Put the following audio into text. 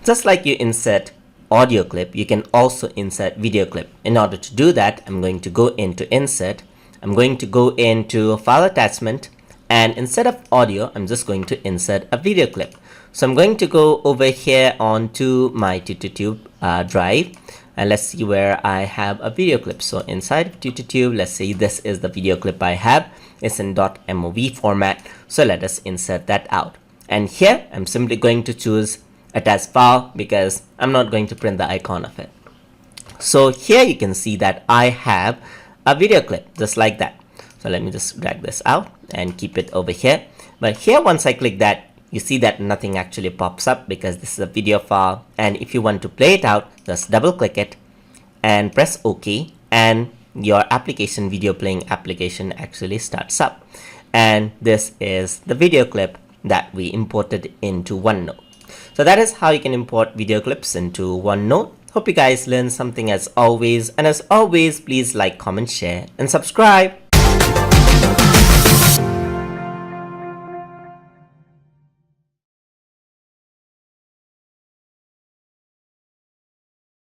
Just like you insert audio clip, you can also insert video clip. In order to do that, I'm going to go into insert. I'm going to go into file attachment, and instead of audio, I'm just going to insert a video clip. So I'm going to go over here onto my TutorTube drive, and let's see where I have a video clip. So inside of TutorTube, let's see, this is the video clip I have. It's in .mov format. So let us insert that out. And here I'm simply going to choose attach file because I'm not going to print the icon of it. So here you can see that I have a video clip just like that. So let me just drag this out and keep it over here. But here, once I click that, you see that nothing actually pops up because this is a video file. And if you want to play it out, just double click it and press OK, and your application, video playing application, actually starts up. And this is the video clip that we imported into OneNote. So that is how you can import video clips into OneNote. Hope you guys learned something as always. And as always, please like, comment, share, and subscribe.